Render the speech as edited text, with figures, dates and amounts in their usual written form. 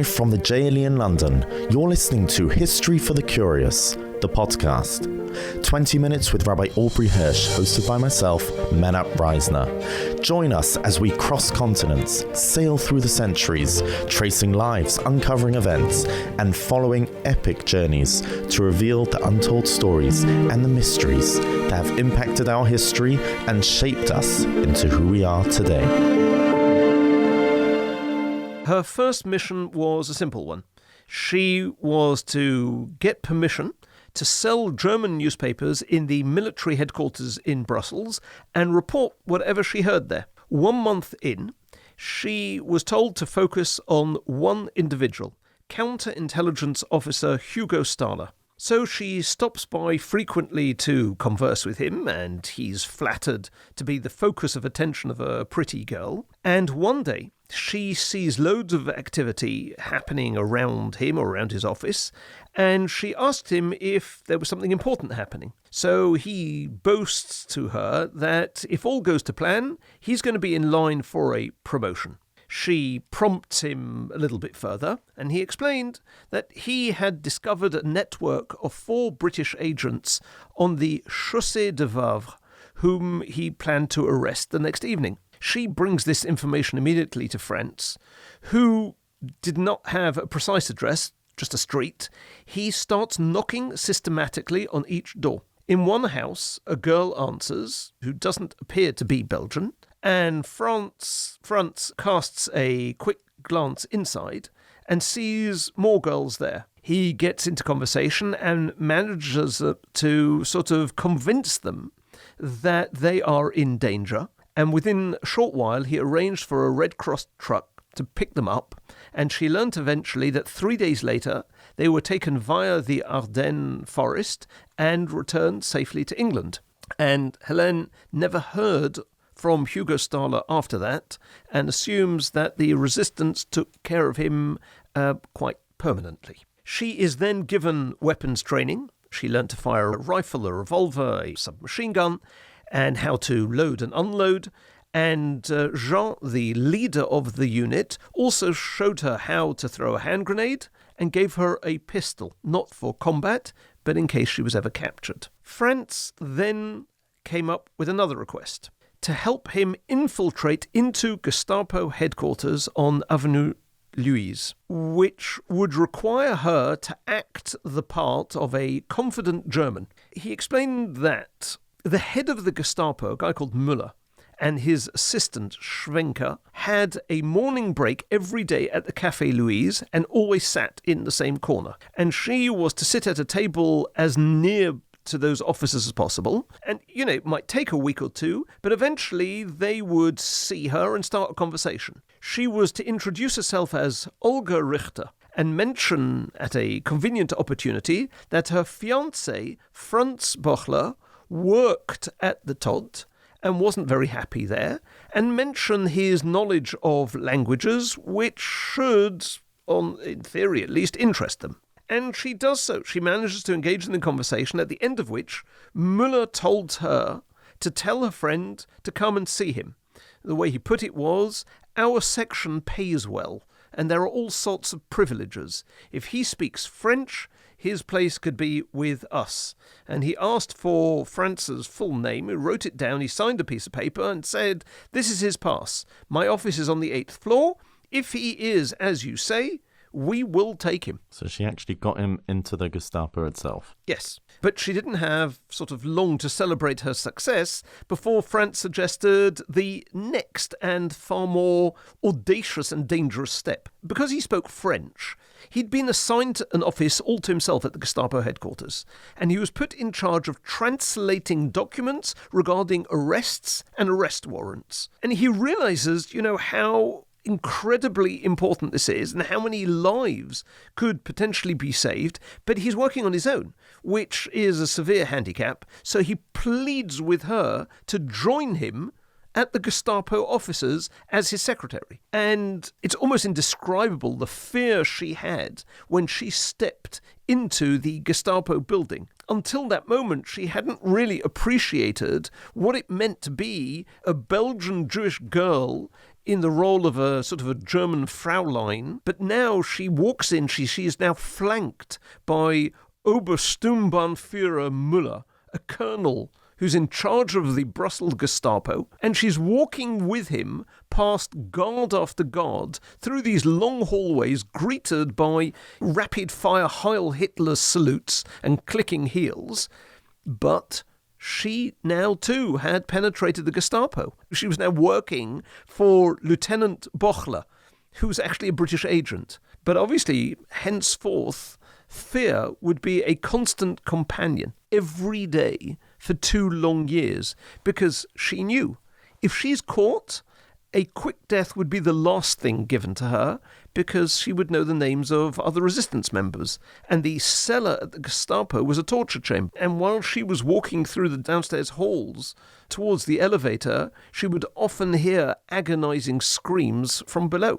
Live from the JLE in London, you're listening to History for the Curious, the podcast. 20 minutes with Rabbi Aubrey Hirsch, hosted by myself, Mena Reisner. Join us as we cross continents, sail through the centuries, tracing lives, uncovering events, and following epic journeys to reveal the untold stories and the mysteries that have impacted our history and shaped us into who we are today. Her first mission was a simple one. She was to get permission to sell German newspapers in the military headquarters in Brussels and report whatever she heard there. 1 month in, she was told to focus on one individual, counterintelligence officer Hugo Stahler. So she stops by frequently to converse with him, and he's flattered to be the focus of attention of a pretty girl. And one day, she sees loads of activity happening around him or around his office, and she asked him if there was something important happening. So he boasts to her that if all goes to plan, he's going to be in line for a promotion. She prompts him a little bit further, and he explained that he had discovered a network of 4 British agents on the Chaussée de Vavre, whom he planned to arrest the next evening. She brings this information immediately to France, who did not have a precise address, just a street. He starts knocking systematically on each door. In one house, a girl answers, who doesn't appear to be Belgian, and Franz casts a quick glance inside and sees more girls there. He gets into conversation and manages to sort of convince them that they are in danger. And within a short while, he arranged for a Red Cross truck to pick them up. And she learnt eventually that 3 days later, they were taken via the Ardennes forest and returned safely to England. And Helene never heard from Hugo Stahler after that, and assumes that the resistance took care of him quite permanently. She is then given weapons training. She learnt to fire a rifle, a revolver, a submachine gun, and how to load and unload. And Jean, the leader of the unit, also showed her how to throw a hand grenade and gave her a pistol, not for combat, but in case she was ever captured. France then came up with another request: to help him infiltrate into Gestapo headquarters on Avenue Louise, which would require her to act the part of a confident German. He explained that the head of the Gestapo, a guy called Müller, and his assistant, Schwenker, had a morning break every day at the Café Louise and always sat in the same corner. And she was to sit at a table as near to those officers as possible. And, it might take a week or two, but eventually they would see her and start a conversation. She was to introduce herself as Olga Richter and mention at a convenient opportunity that her fiancé, Franz Bochler, worked at the Todt and wasn't very happy there, and mention his knowledge of languages, which should, in theory at least, interest them. And she does so. She manages to engage in the conversation, at the end of which Müller told her to tell her friend to come and see him. The way he put it was, our section pays well, and there are all sorts of privileges. If he speaks French, his place could be with us. And he asked for Franz's full name, he wrote it down, he signed a piece of paper and said, "This is his pass. My office is on the 8th floor. If he is, as you say, we will take him." So she actually got him into the Gestapo itself. Yes, but she didn't have sort of long to celebrate her success before Franz suggested the next and far more audacious and dangerous step. Because he spoke French, he'd been assigned an office all to himself at the Gestapo headquarters, and he was put in charge of translating documents regarding arrests and arrest warrants. And he realizes, how incredibly important this is and how many lives could potentially be saved, but he's working on his own, which is a severe handicap, so he pleads with her to join him at the Gestapo offices as his secretary. And it's almost indescribable the fear she had when she stepped into the Gestapo building. Until that moment, she hadn't really appreciated what it meant to be a Belgian Jewish girl in the role of a sort of a German Fraulein, but now she walks in, she is now flanked by Obersturmbannführer Müller, a colonel who's in charge of the Brussels Gestapo, and she's walking with him past guard after guard through these long hallways, greeted by rapid-fire Heil Hitler salutes and clicking heels. But she now, too, had penetrated the Gestapo. She was now working for Lieutenant Bochler, who's actually a British agent. But obviously, henceforth, fear would be a constant companion every day for 2 long years, because she knew if she's caught, a quick death would be the last thing given to her, because she would know the names of other resistance members. And the cellar at the Gestapo was a torture chamber. And while she was walking through the downstairs halls towards the elevator, she would often hear agonizing screams from below.